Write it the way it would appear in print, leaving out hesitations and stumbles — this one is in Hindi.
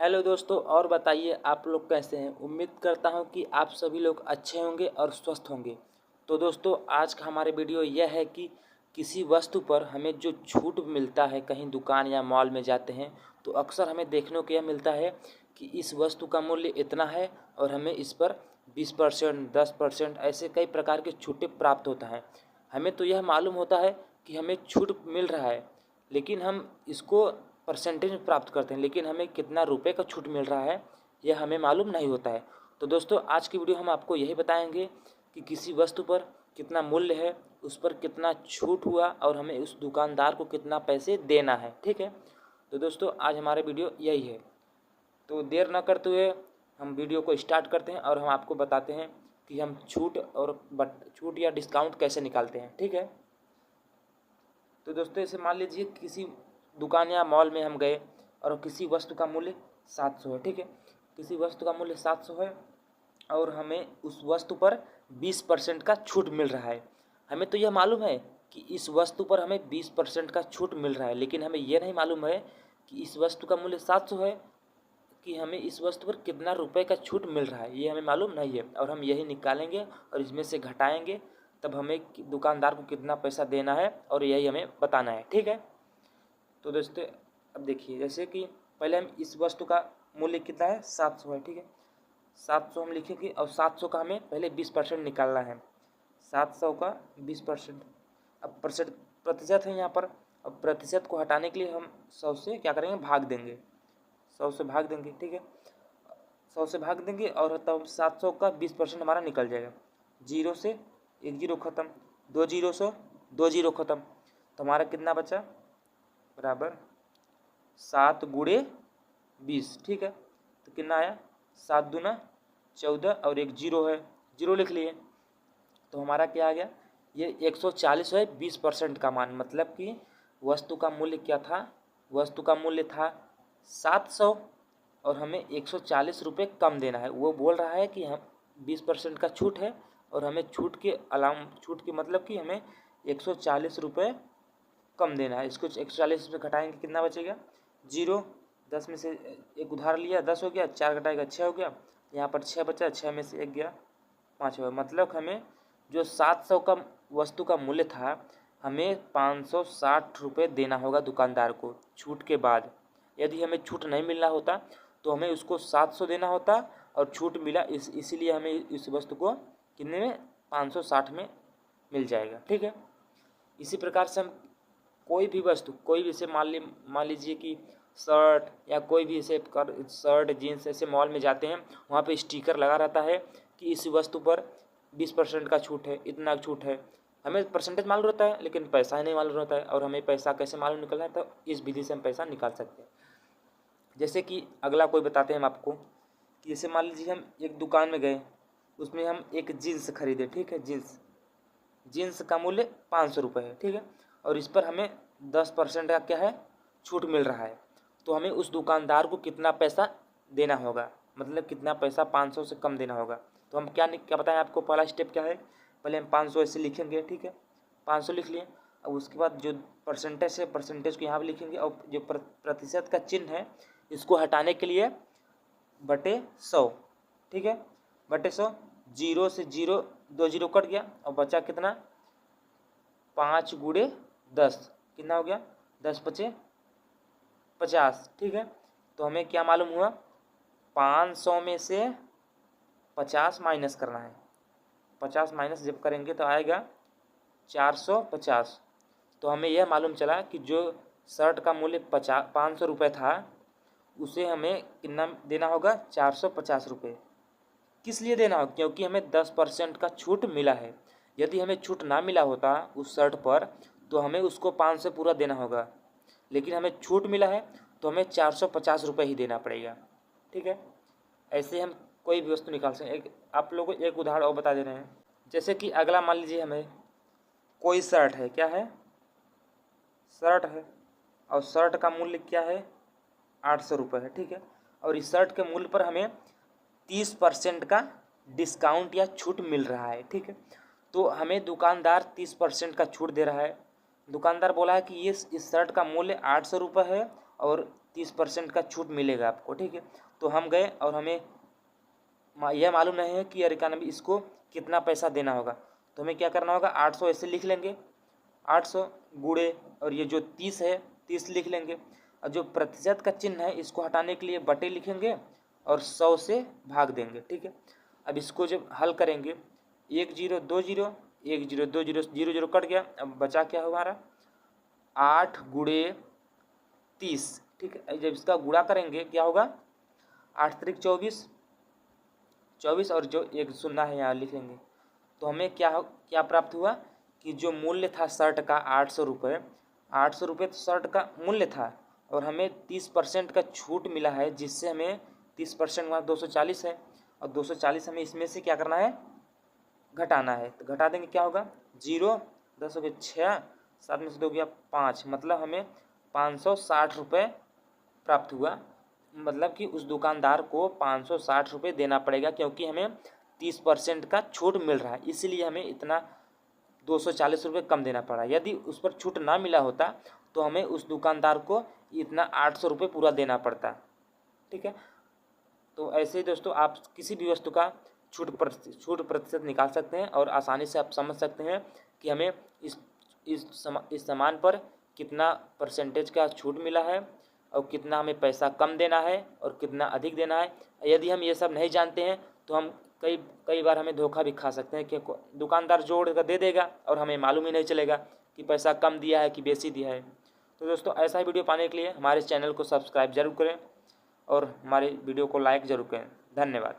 हेलो दोस्तों, और बताइए आप लोग कैसे हैं। उम्मीद करता हूं कि आप सभी लोग अच्छे होंगे और स्वस्थ होंगे। तो दोस्तों, आज का हमारे वीडियो यह है कि किसी वस्तु पर हमें जो छूट मिलता है, कहीं दुकान या मॉल में जाते हैं तो अक्सर हमें देखने को यह मिलता है कि इस वस्तु का मूल्य इतना है और हमें इस पर 20%, 10% ऐसे कई प्रकार के छूटें प्राप्त होता है। हमें तो यह मालूम होता है कि हमें छूट मिल रहा है, लेकिन हम इसको परसेंटेज में प्राप्त करते हैं, लेकिन हमें कितना रुपए का छूट मिल रहा है यह हमें मालूम नहीं होता है। तो दोस्तों, आज की वीडियो हम आपको यही बताएंगे कि किसी वस्तु पर कितना मूल्य है, उस पर कितना छूट हुआ और हमें उस दुकानदार को कितना पैसे देना है। ठीक है, तो दोस्तों आज हमारे वीडियो यही है। तो देर न करते हुए हम वीडियो को स्टार्ट करते हैं और हम आपको बताते हैं कि हम छूट या डिस्काउंट कैसे निकालते हैं। ठीक है, तो दोस्तों ऐसे मान लीजिए किसी दुकान या मॉल में हम गए और किसी वस्तु का मूल्य 700 है। ठीक है, किसी वस्तु का मूल्य 700 है और हमें उस वस्तु पर 20% का छूट मिल रहा है। हमें तो यह मालूम है कि इस वस्तु पर हमें 20% का छूट मिल रहा है, लेकिन हमें यह नहीं मालूम है कि इस वस्तु का मूल्य 700 है कि हमें इस वस्तु पर कितना रुपए का छूट मिल रहा है, ये हमें मालूम नहीं है। और हम यही निकालेंगे और इसमें से घटाएंगे, तब हमें दुकानदार को कितना पैसा देना है और यही हमें बताना है। ठीक है, तो दोस्तों अब देखिए, जैसे कि पहले हम इस वस्तु का मूल्य कितना है, 700 है। ठीक है, 700 हम लिखेंगे और 700 का हमें पहले 20% निकालना है। 700 का 20%, अब प्रतिशत है यहाँ पर। अब प्रतिशत को हटाने के लिए हम 100 से क्या करेंगे, भाग देंगे। 100 से भाग देंगे। ठीक है, 100 से भाग देंगे और तब 700 का 20% हमारा निकल जाएगा। 0 से 1 जीरो ख़त्म, 2 जीरो से 2 जीरो ख़त्म, तो हमारा कितना बचा, बराबर 7 गुणे 20। ठीक है, तो कितना आया, 7 दूना 14 और एक जीरो है, जीरो लिख लिए। तो हमारा क्या आ गया, ये 140 है 20% का मान। मतलब कि वस्तु का मूल्य क्या था, वस्तु का मूल्य था 700 और हमें 140 रुपये कम देना है। वो बोल रहा है कि हम 20% का छूट है और हमें छूट के अलावा, छूट के मतलब कि हमें 140 रुपये कम देना है। इसको 140 से घटाएंगे, कितना बचेगा, 0। 10 में से एक उधार लिया, 10 हो गया, 4 घटाएगा 6 हो गया, यहाँ पर 6 बचा, 6 में से 1 गया, 5 हो गया। मतलब हमें जो 700 का वस्तु का मूल्य था, हमें 560 रुपये देना होगा दुकानदार को छूट के बाद। यदि हमें छूट नहीं मिलना होता तो हमें उसको 700 देना होता और छूट मिला, इसीलिए हमें इस वस्तु को कितने में, 560 में मिल जाएगा। ठीक है, इसी प्रकार से हम कोई भी वस्तु, कोई भी ऐसे मान लीजिए कि शर्ट या कोई भी ऐसे शर्ट जीन्स, ऐसे मॉल में जाते हैं, वहाँ पे स्टिकर लगा रहता है कि इस वस्तु पर 20% का छूट है, इतना छूट है। हमें परसेंटेज मालूम रहता है लेकिन पैसा ही नहीं मालूम रहता है। और हमें पैसा कैसे मालूम निकलना है, तो इस विधि से हम पैसा निकाल सकते हैं। जैसे कि अगला कोई बताते हैं हम आपको कि जैसे मान लीजिए हम एक दुकान में गए, उसमें हम एक जीन्स खरीदे। ठीक है, जीन्स का मूल्य 500 रुपये है। ठीक है, और इस पर हमें 10% का क्या है, छूट मिल रहा है। तो हमें उस दुकानदार को कितना पैसा देना होगा, मतलब कितना पैसा 500 से कम देना होगा। तो हम क्या बताएं आपको, पहला स्टेप क्या है, पहले हम 500 ऐसे लिखेंगे। ठीक है, 500 लिख लिए। अब उसके बाद जो परसेंटेज है, परसेंटेज को यहाँ पर लिखेंगे और जो प्रतिशत का चिन्ह है इसको हटाने के लिए बटे 100। ठीक है, बटे 100, 0 से 0 2 जीरो कट गया और बचा कितना, 5 गुणे 10, कितना हो गया, 10 पचे 50। ठीक है, तो हमें क्या मालूम हुआ, 500 में से 50 माइनस करना है। 50 माइनस जब करेंगे तो आएगा 450। तो हमें यह मालूम चला कि जो शर्ट का मूल्य 500 रुपये था, उसे हमें कितना देना होगा, 450 रुपये। किस लिए देना होगा, क्योंकि हमें 10% का छूट मिला है। यदि हमें छूट ना मिला होता उस शर्ट पर तो हमें उसको 500 से पूरा देना होगा, लेकिन हमें छूट मिला है तो हमें 450 रुपये ही देना पड़ेगा। ठीक है, ऐसे हम कोई भी वस्तु निकाल सकते। आप लोगों को एक उदाहरण और बता दे रहे हैं। जैसे कि अगला मान लीजिए हमें कोई शर्ट है, क्या है, शर्ट है और शर्ट का मूल्य क्या है, 800 रुपये है। ठीक है, और इस शर्ट के मूल्य पर हमें 30% का डिस्काउंट या छूट मिल रहा है। ठीक है, तो हमें दुकानदार 30% का छूट दे रहा है। दुकानदार बोला है कि इस शर्ट का मूल्य 800 रुपये है और 30% का छूट मिलेगा आपको, ठीक है। तो हम गए और हमें यह मालूम नहीं है कि यार इकानवे इसको कितना पैसा देना होगा। तो हमें क्या करना होगा, 800 ऐसे लिख लेंगे, 800 गुणे और ये जो 30 है 30 लिख लेंगे, और जो प्रतिशत का चिन्ह है इसको हटाने के लिए बटे लिखेंगे और 100 से भाग देंगे, ठीक है। अब इसको जब हल करेंगे 1 0 2 0 1 0 2 0 0 0 कट गया। अब बचा क्या हुआ हमारा 8 गुणे 30, ठीक है। जब इसका गुणा करेंगे क्या होगा 8 त्रिक 24 24 और जो एक शून्य है यहाँ लिख लेंगे। तो हमें क्या प्राप्त हुआ कि जो मूल्य था शर्ट का 800 रुपये, 800 रुपये तो शर्ट का मूल्य था और हमें 30% का छूट मिला है, जिससे हमें 30% में 240 है और 240 हमें इसमें से क्या करना है घटाना है। तो घटा देंगे क्या होगा 0 10 हो गया 6 7 में से 2 गया 5, मतलब हमें 560 रुपये प्राप्त हुआ। मतलब कि उस दुकानदार को 560 रुपये देना पड़ेगा, क्योंकि हमें 30% का छूट मिल रहा है, इसलिए हमें इतना 240 रुपये कम देना पड़ा। यदि उस पर छूट ना मिला होता तो हमें उस दुकानदार को इतना 800 रुपये पूरा देना पड़ता, ठीक है। तो ऐसे ही दोस्तों आप किसी भी वस्तु का छूट प्रतिशत निकाल सकते हैं और आसानी से आप समझ सकते हैं कि हमें इस सामान पर कितना परसेंटेज का छूट मिला है और कितना हमें पैसा कम देना है और कितना अधिक देना है। यदि हम ये सब नहीं जानते हैं तो हम कई बार हमें धोखा भी खा सकते हैं कि दुकानदार जोड़ कर दे देगा और हमें मालूम ही नहीं चलेगा कि पैसा कम दिया है कि बेसी दिया है। तो दोस्तों ऐसा ही वीडियो पाने के लिए हमारे चैनल को सब्सक्राइब जरूर करें और हमारे वीडियो को लाइक ज़रूर करें। धन्यवाद।